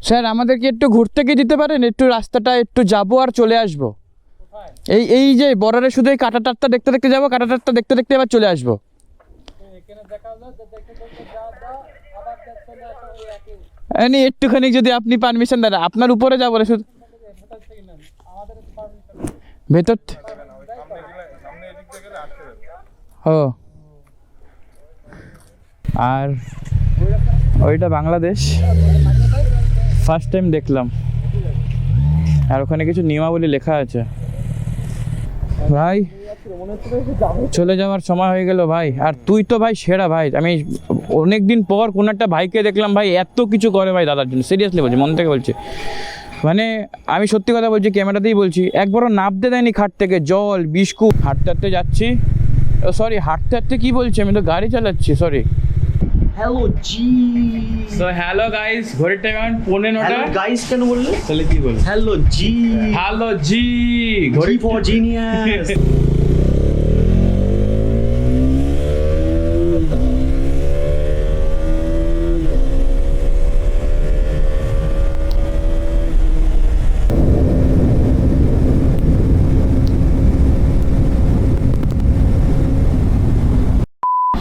Sir আমাদেরকে একটু ঘুরতে গিয়ে দিতে পারেন, একটু রাস্তাটা একটু যাবো আর চলে আসবো। এই এই যে বর্ডারে শুধু এই কাটা টাটটা দেখতে দেখতে যাবো, কাটা টাটটা দেখতে দেখতে আবার চলে আসবো। একটুখানি যদি আপনি পারমিশন দেন, আপনার উপরে যাবো না শুধু ভেতর। ও আর ওইটা বাংলাদেশ, ফার্স্ট টাইম দেখলাম। আর ওখানে কিছু নিয়মাবলী লেখা আছে। ভাই চলে যাওয়ার সময় হয়ে গেল ভাই। আর তুই তো ভাই সেরা ভাই, আমি অনেক দিন পর কোনো একটা ভাইকে দেখলাম ভাই এত কিছু করে ভাই দাদার জন্য, সিরিয়াসলি বলছি, মন থেকে বলছি। মানে আমি সত্যি কথা বলছি, ক্যামেরাতেই বলছি, একবারও নামতে দেয়নি খাট থেকে, জল বিস্কুট। হাঁটতে হাঁটতে যাচ্ছি, সরি হাঁটতে হাঁটতে কী বলছি, আমি তো গাড়ি চালাচ্ছি, সরি। হ্যালো জি। সো হ্যালো গাইস, ঘড়ির টাইম এখন 9:15। গাইস কেন বললে? তাহলে কি বল? হ্যালো জি। হ্যালো জি, ঘড়ি for genius.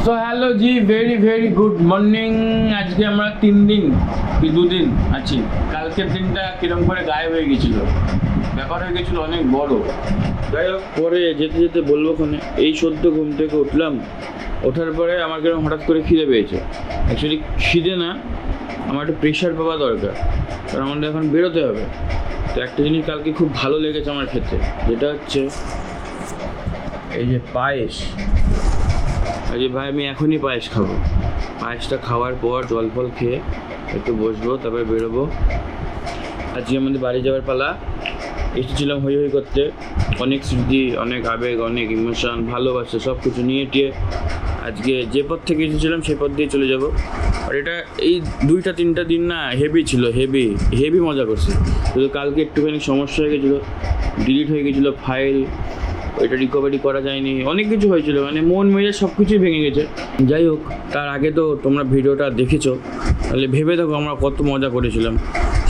So hello G, very very good morning. আজকে আমরা 3 দিন কি 2 দিন আছি। কালকের দিনটা কিরম করে গায়েব হয়ে গেছিল, ব্যাপার হয়ে গেছিল অনেক বড়। যাই হোক, পরে যেতে যেতে বলবো কোনে। এই সদ্য ঘুম থেকে উঠলাম, ওঠার পরে আমার কিরম হঠাৎ করে খিদে পেয়েছে। অ্যাকচুয়ালি খিদে না, আমার একটু প্রেশার পাওয়া দরকার, কারণ আমাদের এখন বেরোতে হবে। তো একটা জিনিস কালকে খুব ভালো লেগেছে আমার খেতে, যেটা হচ্ছে এই যে পায়েস। আরে ভাই আমি এখনই পায়েস খাবো। পায়েসটা খাওয়ার পর জল ফল খেয়ে একটু বসবো, তারপরে বেরোবো। আজকে আমাদের বাড়ি যাওয়ার পালা। এসেছিলাম হই হই করতে, অনেক স্মৃতি, অনেক আবেগ, অনেক ইমোশন, ভালোবাসা সব কিছু নিয়ে টিয়ে আজকে যে পথ থেকে এসেছিলাম সেই পথ দিয়ে চলে যাব। আর এটা এই 2-3টা দিন না হেভি ছিল, হেভি হেভি মজা করছি। শুধু কালকে একটুখানি সমস্যা হয়ে গেছিলো, ডিলিট হয়ে গেছিলো ফাইল, ওইটা রিকভারি করা যায়নি, অনেক কিছু হয়েছিল, মানে মন মেজাজ সব কিছুই ভেঙে গেছে। যাই হোক, তার আগে তো তোমরা ভিডিওটা দেখেছো, তাহলে ভেবে দেখো আমরা কত মজা করেছিলাম।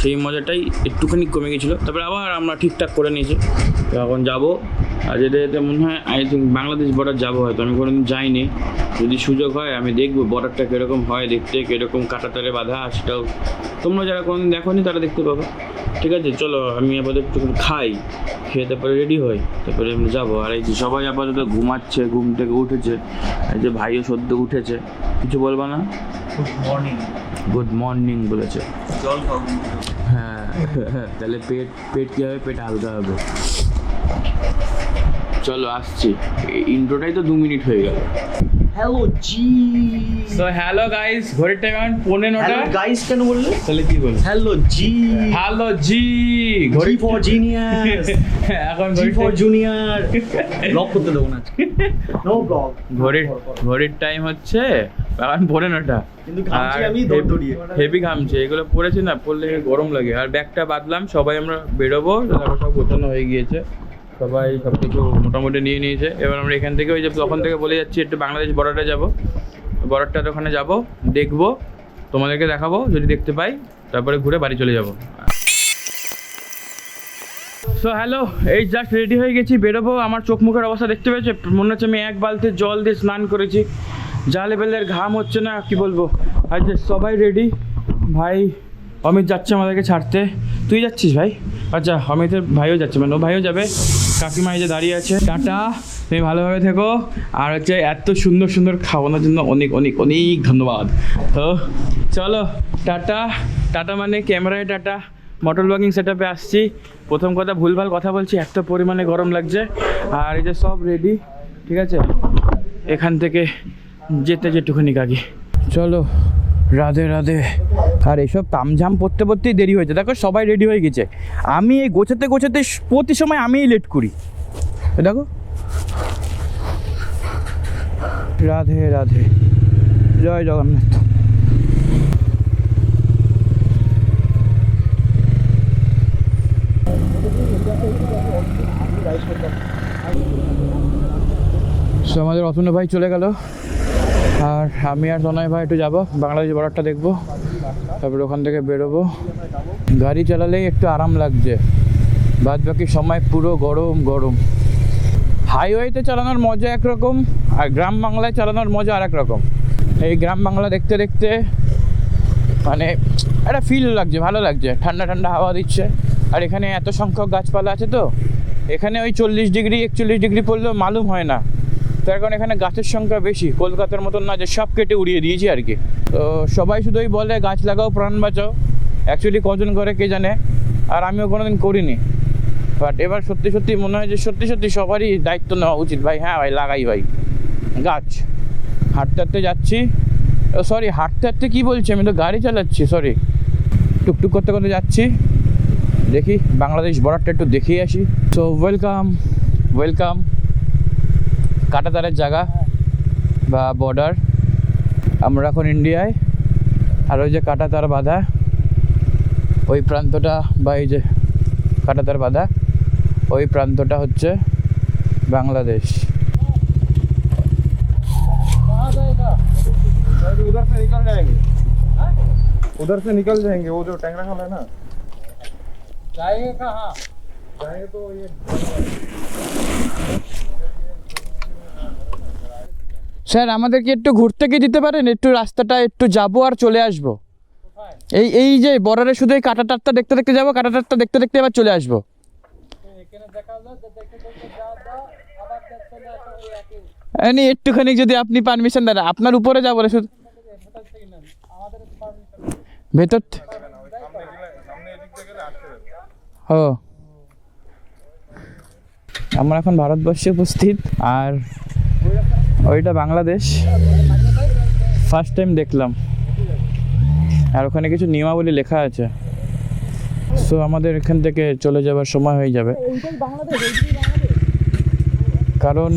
সেই মজাটাই একটুখানি কমে গেছিলো, তারপরে আবার আমরা ঠিকঠাক করে নিয়েছি। এখন যাবো, আর যেতে যেতে মনে হয় আই থিঙ্ক বাংলাদেশ বর্ডার যাবো হয়তো। আমি কোনোদিন যাইনি, যদি সুযোগ হয় আমি দেখবো বর্ডারটা কীরকম হয় দেখতে, কীরকম কাঁটাতারে বাঁধা, সেটাও তোমরা যারা কোনোদিন দেখোনি তারা দেখতে পাবো। ঠিক আছে, চলো আমি আপাতত একটুখানি খাই, খেয়ে তারপরে রেডি হই, তারপরে আমি যাবো। আর এই যে সবাই আপাতত ঘুমাচ্ছে, ঘুম থেকে উঠেছে। এই যে ভাইও সদ্য উঠেছে, কিছু বলবা না? Good morning. গুড মর্নিং বলেছে। জল খাও। হ্যাঁ তাহলে পেট পেট কী হবে, পেট হালকা হবে। চলো আসছি, ইন্ট্রোটাই তো 2 মিনিট হয়ে গেল। হ্যালো জি। সো হ্যালো গাইস, ঘড়ির টাইম এখন 9:15। গাইস কেন বললে? তাহলে কি বল? হ্যালো জি। হ্যালো জি, ঘড়ি ফর জিনিয়াস। এখন জি ফর জুনিয়র। ব্লগ করতে দেবো না আজকে, নো ব্লগ। ঘড়ির টাইম হচ্ছে এখন 9:15। কিন্তু ঘামছি আমি দৌড়িয়ে। হেভি ঘামছে, এগুলো পরেছি না, পরলে গরম লাগে। আর ব্যাগটা বাঁধলাম, সবাই আমরা বেরোবো, তারপর সব গোছানো হয়ে গিয়েছে, সবাই সব কিছু মোটামুটি নিয়ে নিয়েছে। এবার আমরা এখান থেকে ওই যে তখন থেকে বলে যাচ্ছি একটু বাংলাদেশ বর্ডারে যাবো, বর্ডারটার ওখানে যাবো, দেখবো, তোমাদেরকে দেখাবো যদি দেখতে পাই, তারপরে ঘুরে বাড়ি চলে যাবো। সো হ্যালো, এই জাস্ট রেডি হয়ে গেছি, বেরোবো। আমার চোখ মুখের অবস্থা দেখতে পেয়েছে, মনে হচ্ছে আমি 1 বালতি জল দিয়ে স্নান করেছি, যা লেভেলের ঘাম হচ্ছে না কি বলবো। আর যে সবাই রেডি, ভাই অমিত যাচ্ছে আমাদেরকে ছাড়তে। তুই যাচ্ছিস ভাই? আচ্ছা, অমিতের ভাইও যাচ্ছে, মানে ও ভাইও যাবে। কাকিমা এই যে দাঁড়িয়ে আছে। টাটা, তুমি ভালোভাবে থেকো। আর হচ্ছে এত সুন্দর সুন্দর খাওয়ানোর জন্য অনেক অনেক অনেক ধন্যবাদ। তো চলো টাটা। টাটা মানে ক্যামেরায় টাটা, মোটর ব্লগিং সেট আপে আসছি। প্রথম কথা ভুলভাল কথা বলছি, এত পরিমাণে গরম লাগছে। আর এই যে সব রেডি, ঠিক আছে, এখান থেকে যেতে যেটুকুনি আগে। চলো, রাধে রাধে। আর এইসব তামঝাম পড়তে পড়তেই দেরি হয়েছে। দেখো সবাই রেডি হয়ে গেছে, আমি এই গোছাতে গোছাতে প্রতি সময় আমিই লেট করি। দেখো, রাধে রাধে, জয় জগন্নাথ। সো আমাদের অতনু ভাই চলে গেল, আর আমি আর তনয় ভাই একটু যাবো, বাংলাদেশ বর্ডারটা দেখবো। তারপরে ওখান থেকে বেরোবো। গাড়ি চালালেই একটু আরাম লাগছে, বাদ বাকি সময় পুরো গরম গরম। হাইওয়েতে চালানোর মজা একরকম, আর গ্রাম বাংলায় চালানোর মজা আর এক রকম। এই গ্রাম বাংলা দেখতে দেখতে মানে একটা ফিল লাগছে, ভালো লাগছে, ঠান্ডা ঠান্ডা হাওয়া দিচ্ছে। আর এখানে এত সংখ্যক গাছপালা আছে তো এখানে ওই 40 ডিগ্রি 41 ডিগ্রি পড়লেও মালুম হয় না, তার কারণ এখানে গাছের সংখ্যা বেশি। কলকাতার মতন না যে সব কেটে উড়িয়ে দিয়েছি আর কি। তো সবাই শুধুই বলে গাছ লাগাও প্রাণ বাঁচাও, অ্যাকচুয়ালি কজন করে কে জানে, আর আমিও কোনোদিন করিনি। বাট এবার সত্যি সত্যি মনে হয় যে সত্যি সত্যি সবারই দায়িত্ব নেওয়া উচিত ভাই। হ্যাঁ ভাই, লাগাই ভাই গাছ। হাঁটতে হাঁটতে যাচ্ছি, সরি হাঁটতে হাঁটতে কী বলছি, আমি তো গাড়ি চালাচ্ছি, সরি। টুকটুক করতে করতে যাচ্ছি, দেখি বাংলাদেশ বর্ডারটা একটু দেখিয়ে আসি। সো ওয়েলকাম ওয়েলকাম কাঁটাতারের জায়গা বা বর্ডার। আমরা এখন ইন্ডিয়ায়, আর ওই যে কাঁটাতার বাঁধা ওই প্রান্তটা, বা এই যে কাঁটাতার বাঁধা ওই প্রান্তটা হচ্ছে বাংলাদেশ। उधर से निकल जाएंगे, उधर से निकल जाएंगे, वो जो टैंकरा खाना है ना। जाएंगे कहाँ? जाएंगे तो ये স্যার আমাদেরকে একটু ঘুরতে কি দিতে পারেন? একটু রাস্তাটা একটু যাবো আর চলে আসবো। এই এই যে বর্ডারে শুধু এই কাঁটাতারটা দেখতে দেখতে যাবো, কাঁটাতারটা দেখতে দেখতে এবার চলে আসবো। একটুখানি যদি আপনি পারমিশন দেন, আপনার উপরে যাবো রে শুধু ভেতর। सामने एदिक से गेले आटके যাবে। ও আমরা এখন ভারতবর্ষে উপস্থিত, আর ওইটা বাংলাদেশ। ফার্স্ট টাইম দেখলাম, আর ওখানে কিছু নিয়মাবলী লেখা আছে। সো আমাদের এখান থেকে চলে যাবার সময় হয়ে যাবে, কারণ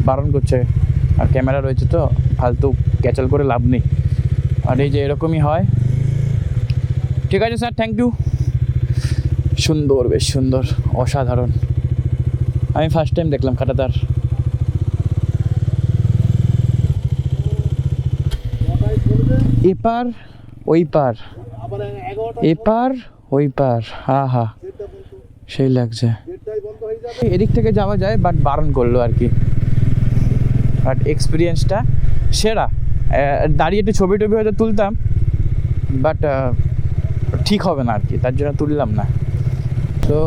বারণ করছে, আর ক্যামেরা রয়েছে তো ফালতু ক্যাচাল করে লাভ নেই। আর এই যে এরকমই হয়। ঠিক আছে স্যার, থ্যাংক ইউ। সুন্দর, বেশ সুন্দর, অসাধারণ। আমি ফার্স্ট টাইম দেখলাম কাঁটাতার। এপার ওই পার, এপার ওই পার, হা হা সেই লাগছে। এদিক থেকে যাওয়া যায়, বাট বারণ করলো আর কি। বাট এক্সপিরিয়েন্সটা সেরা। দাঁড়িয়ে একটু ছবি টবি হয়তো তুলতাম, বাট ঠিক হবে না আর কি, তার জন্য তুললাম না। তো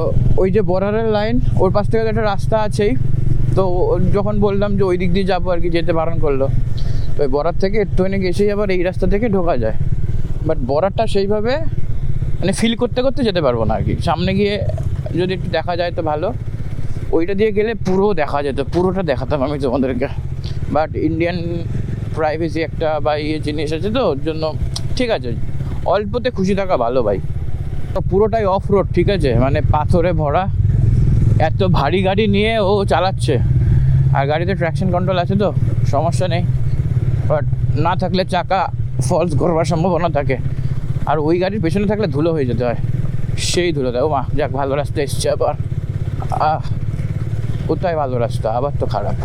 ওই যে বর্ডারের লাইন, ওর পাশ থেকে একটা রাস্তা আছেই। তো যখন বললাম যে ওই দিক দিয়ে যাবো আর কি, যেতে বারণ করলো। তো ওই বর্ডার থেকে একটুখানি গেছেই আবার এই রাস্তা থেকে ঢোকা যায়, বাট বর্ডারটা সেইভাবে মানে ফিল করতে করতে যেতে পারবো না আর কি। সামনে গিয়ে যদি একটু দেখা যায় তো ভালো, ওইটা দিয়ে গেলে পুরো দেখা যেত, পুরোটা দেখাতাম আমি তোমাদেরকে। বাট ইন্ডিয়ান প্রাইভেসি একটা বা ইয়ে জিনিস আছে, তো ওর জন্য ঠিক আছে, অল্পতে খুশি থাকা ভালো ভাই। তো পুরোটাই অফ রোড, ঠিক আছে, মানে পাথরে ভরা। এত ভারী গাড়ি নিয়ে ও চালাচ্ছে, আর গাড়িতে ট্র্যাকশন কন্ট্রোল আছে তো সমস্যা নেই, বাট না থাকলে চাকা ফলস করবার সম্ভাবনা থাকে। আর ওই গাড়ির পেছনে থাকলে ধুলো হয়ে যেতে হয়, সেই ধুলো দেয়। ও মা, যাক ভালো রাস্তা এসছে আবার। কোথায় ভালো রাস্তা, আবার তো খারাপ।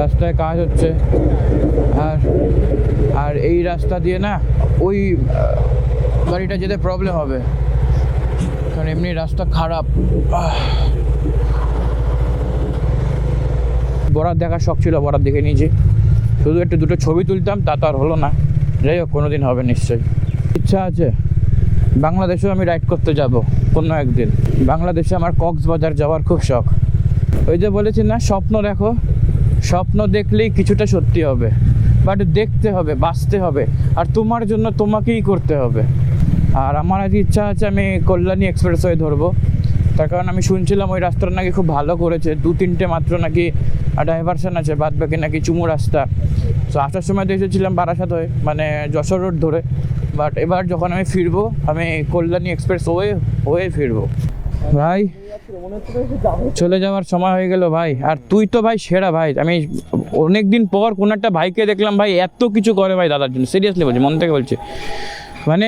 রাস্তায় কাজ হচ্ছে, আর এই রাস্তা দিয়ে না ওই গাড়িটা যেতে প্রবলেম হবে, কারণ এমনি রাস্তা খারাপ। বরাত দেখার শখ ছিল, বরাত দেখে নিয়েছি। শুধু একটু দুটো ছবি তুলতাম, তা তো আর হলো না। যাই হোক, কোনো দিন হবে নিশ্চয়ই। ইচ্ছা আছে বাংলাদেশেও আমি রাইড করতে যাব কোনো একদিন। বাংলাদেশে আমার কক্সবাজার যাওয়ার খুব শখ। ওই যে বলেছি না, স্বপ্ন দেখো, স্বপ্ন দেখলেই কিছুটা সত্যি হবে, বাট দেখতে হবে, বাঁচতে হবে, আর তোমার জন্য তোমাকেই করতে হবে। আর আমার আজ ইচ্ছা আছে আমি কল্যাণী এক্সপ্রেসওয়ে ধরবো, তার কারণ আমি শুনছিলাম ওই রাস্তাটা নাকি খুব ভালো করেছে, 2-3টে মাত্র নাকি ডাইভারশন আছে, বাদ বাকি নাকি চুমু রাস্তা। তো আসার সময় তো এসেছিলাম বারাসাত হয়ে, মানে যশোর রোড ধরে, বাট এবার যখন আমি ফিরবো আমি কল্যাণী এক্সপ্রেসওয়ে হয়ে ফিরবো। ভাই চলে যাওয়ার সময় হয়ে গেল ভাই, আর তুই তো ভাই সেরা ভাই। আমি অনেক দিন পর কোনো একটা ভাইকে দেখলাম ভাই এত কিছু করে ভাই দাদার জন্য, সিরিয়াসলি বলছি, মন থেকে বলছি। মানে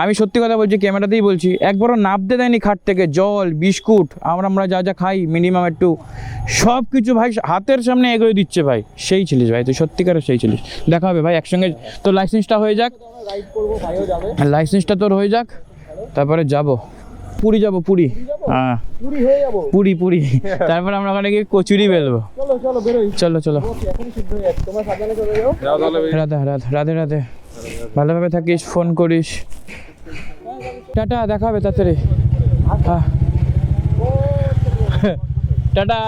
আমি সত্যি কথা বলছি, ক্যামেরাতেই বলছি, একবারও নামতে দেয়নি খাট থেকে। জল, বিস্কুট, আমরা যা যা খাই মিনিমাম একটু সব কিছু ভাই হাতের সামনে এগিয়ে দিচ্ছে ভাই। সেই ছিলিস ভাই, তুই সত্যিকারের সেই ছিলিস। দেখা হবে ভাই একসঙ্গে। তোর লাইসেন্সটা হয়ে যাক, লাইসেন্সটা তোর হয়ে যাক, তারপরে যাব পুরী, যাব পুরী। হ্যাঁ পুরি হয়ে যাবো। পুরী তারপরে আমরা ওখানে গিয়ে কচুরি বেলবো। চলো চলো বেরোই। চলো চলো। এখনই সিদ্ধ হয়ে যাচ্ছে, তোমরা সাবধানে চলে যাও। রাধে রাধে রাধে, ভালোভাবে থাকিস, ফোন করিস। টাটা, দেখা হবে তাড়াতাড়ি। হ্যাঁ টাটা।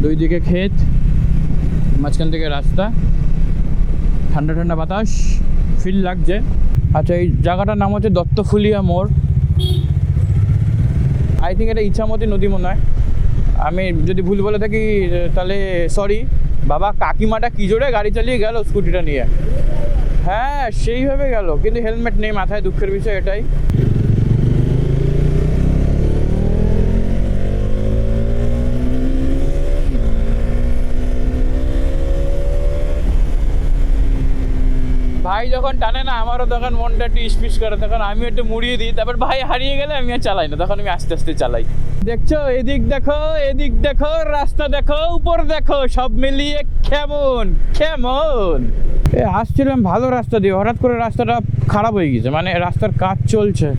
দুই দিকে ক্ষেত, মাঝখান থেকে রাস্তা, ঠান্ডা ঠান্ডা বাতাস, ফিল লাগছে। আচ্ছা, এই জায়গাটার নাম হচ্ছে দত্তফুলিয়া মোড়। আই থিঙ্ক এটা ইছামতি নদী মনে হয়। আমি যদি ভুল বলে থাকি তাহলে সরি। বাবা কাকিমাটা কী জোরে গাড়ি চালিয়ে গেল স্কুটিটা নিয়ে। হ্যাঁ সেইভাবে গেল, কিন্তু হেলমেট নেই মাথায়, দুঃখের বিষয় এটাই। ভাই যখন টানে না, আমারও তখন মনটা একটু ইস্পিস করে, তখন আমি একটু মুড়িয়ে দিই। তারপর ভাই হারিয়ে গেলে আমি আর চালাই না, তখন আমি আস্তে আস্তে চালাই। দেখছো, এদিক দেখো, এদিক দেখো, রাস্তা দেখো, উপর দেখো, সব মিলিয়ে কেমন কেমন। আসছিলাম ভালো রাস্তা দিয়ে, হঠাৎ করে রাস্তাটা খারাপ হয়ে গেছে, মানে রাস্তার কাজ চলছে।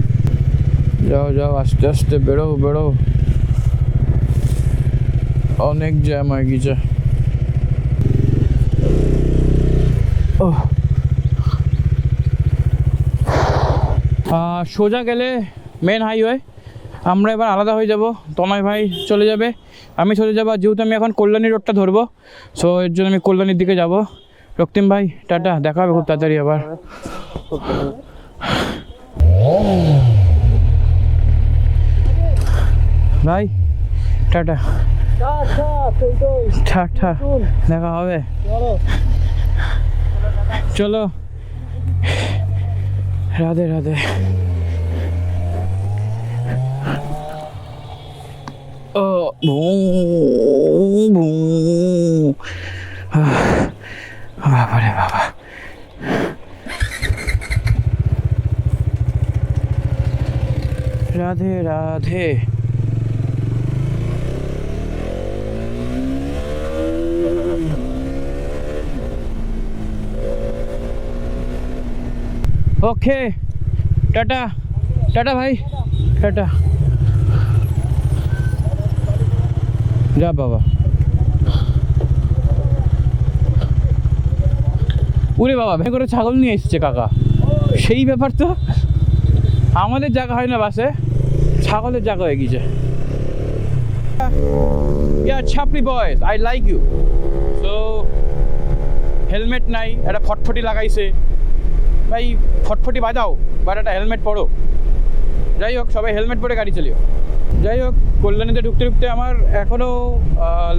যাও যাও, আস্তে আস্তে বেরো বেরো, অনেক জ্যাম হয়ে গেছে। ও সোজা গেলে মেন হাইওয়ে। আমরা এবার আলাদা হয়ে যাব, তনয় ভাই চলে যাবে, আমি চলে যাবো। যেহেতু আমি এখন কল্যাণী রোডটা ধরবো, সো এর জন্য আমি কল্যাণীর দিকে যাব। রক্তিম ভাই টাটা, দেখা হবে খুব তাড়াতাড়ি আবার। ভাই টাটা টাটা, দেখা হবে। চলো, রাধে রাধে। ও বাবা রে বাবা। রাধে রাধে। ওকে টাটা টাটা ভাই, টাটা। যা বাবা। ওরে বাবা, ভেঙে করে ছাগল নিয়ে এসছে কাকা, সেই ব্যাপার তো। আমাদের জায়গা হয় না বাসে, ছাগলের জায়গা হয়ে গেছে। Yeah, Chapli boys, I like you. So helmet নাই, একটা ফটফটি লাগাইছে ভাই, ফটফটি বাজাও, বাট একটা হেলমেট পরো। যাই হোক, সবাই হেলমেট পরে গাড়ি চালিও। যাই হোক, কল্যাণীতে ঢুকতে ঢুকতে আমার এখনও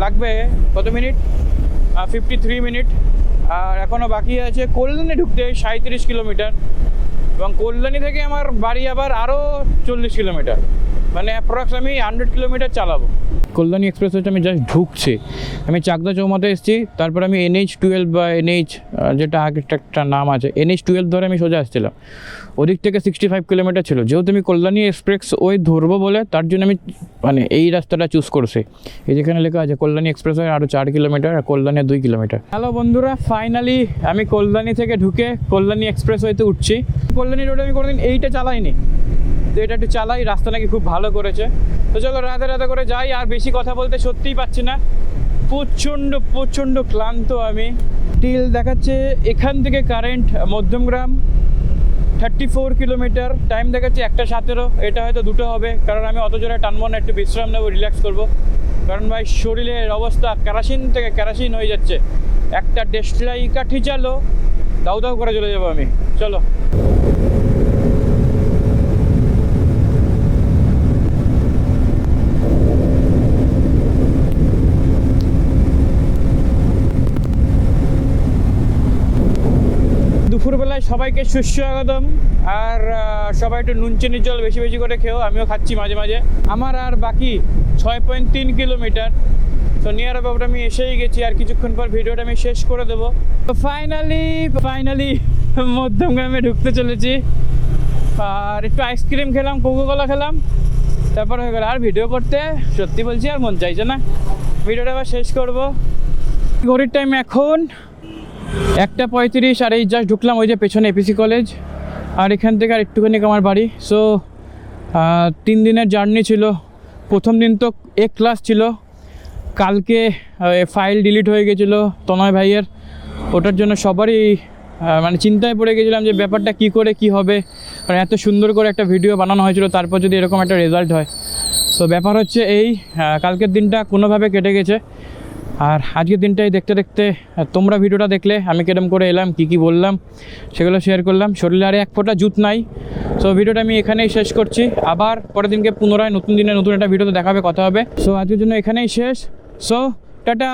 লাগবে কত মিনিট, 53 মিনিট। আর এখনও বাকি আছে কল্যাণী ঢুকতে 37 কিলোমিটার, এবং কল্যাণী থেকে আমার বাড়ি আবার আরও 40 কিলোমিটার, মানে অ্যাপ্রক্স আমি 100 কিলোমিটার চালাবো। কল্যাণী এক্সপ্রেস হচ্ছে আমি জাস্ট ঢুকছি। আমি চাকদা চৌমাতে এসেছি, তারপর আমি NH12 বা NH যেটা আগের একটা নাম আছে, NH12 ধরে আমি সোজা আসছিলাম। ওদিক থেকে 65 কিলোমিটার ছিল। যেহেতু আমি কল্যাণী এক্সপ্রেস ওয়ে ধরবো বলে, তার জন্য আমি মানে এই রাস্তাটা চুজ করছি। এই যেখানে লেখা আছে কল্যাণী এক্সপ্রেস ওয়ে আরও 4 কিলোমিটার, আর কল্যাণী 2 কিলোমিটার। হ্যালো বন্ধুরা, ফাইনালি আমি কল্যাণী থেকে ঢুকে কল্যাণী এক্সপ্রেস ওয়েতে উঠছি। কল্যাণী রোডে আমি কোনোদিন এইটা চালাইনি, তো এটা একটু চালাই। রাস্তা নাকি খুব ভালো করেছে। তো চলো রাতে রাতে করে যাই। আর বেশি কথা বলতে সত্যিই পাচ্ছি না, প্রচণ্ড প্রচণ্ড ক্লান্ত আমি। টিল দেখাচ্ছে এখান থেকে কারেন্ট মধ্যমগ্রাম 34 কিলোমিটার, টাইম দেখাচ্ছে 1:17। এটা হয়তো 2টো হবে, কারণ আমি অত জোরে টানবো না, একটু বিশ্রাম নেবো, রিল্যাক্স করবো। কারণ ভাই শরীরের অবস্থা কেরাসিন থেকে কেরাসিন হয়ে যাচ্ছে। একটা দেশলাই কাঠি চালো, দাউ দাউ করে চলে যাবো আমি। চলো। দুপুরবেলায় সবাইকে সুস্বাগতম। আর সবাই একটু নুন চিনির জল বেশি বেশি করে খেও, আমিও খাচ্ছি মাঝে মাঝে। আমার আর বাকি 6.3 কিলোমিটার। তো নিয়ার অ্যাবাউট আমি এসেই গেছি, আর কিছুক্ষণ পর ভিডিওটা আমি শেষ করে দেবো। তো ফাইনালি মধ্যমগ্রামে ঢুকতে চলেছি। আর একটু আইসক্রিম খেলাম, কোকোকোলা খেলাম, তারপর হয়ে গেল। আর ভিডিও করতে সত্যি বলছি আর মন চাইছে না। ভিডিওটা আবার শেষ করব। ঘড়ির টাইম এখন 1:35, আর এই জাস্ট ঢুকলাম ওই যে পেছনে এপিসি কলেজ। আর এখান থেকে আর একটুখানি আমার বাড়ি। সো 3 দিনের জার্নি ছিল। প্রথম দিন তো এক ক্লাস ছিল, কালকে ফাইল ডিলিট হয়ে গেছিলো তনয় ভাইয়ের। ওটার জন্য সবারই মানে চিন্তায় পড়ে গেছিলাম যে ব্যাপারটা কী করে কী হবে, কারণ এত সুন্দর করে একটা ভিডিও বানানো হয়েছিল, তারপর যদি এরকম একটা রেজাল্ট হয়। তো ব্যাপার হচ্ছে এই, কালকের দিনটা কোনোভাবে কেটে গেছে। আর আজকের দিনটাই দেখতে দেখতে তোমরা ভিডিওটা দেখলে আমি কিরম করে এলাম, কি বললাম সেগুলো শেয়ার করলাম। শরীরে আর এক ফোঁটা জুত নাই। সো ভিডিওটা আমি এখানেই শেষ করছি। আবার পরের দিনকে পুনরায় নতুন দিনে নতুন একটা ভিডিওতে দেখাবে, কথা হবে। সো আজকের জন্য এখানেই শেষ। So tata.